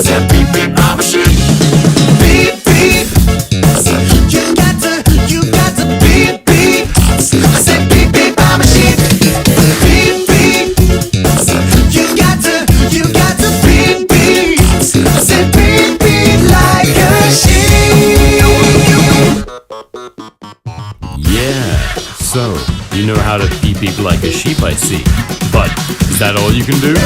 I said beep beep, I'm a sheep. Beep beep. I said you got to beep beep. I said beep beep, I'm a sheep. Beep beep. I said you got to beep beep. I said beep beep like a sheep. Yeah, so you know how to beep beep like a sheep, I see. But is that all you can do?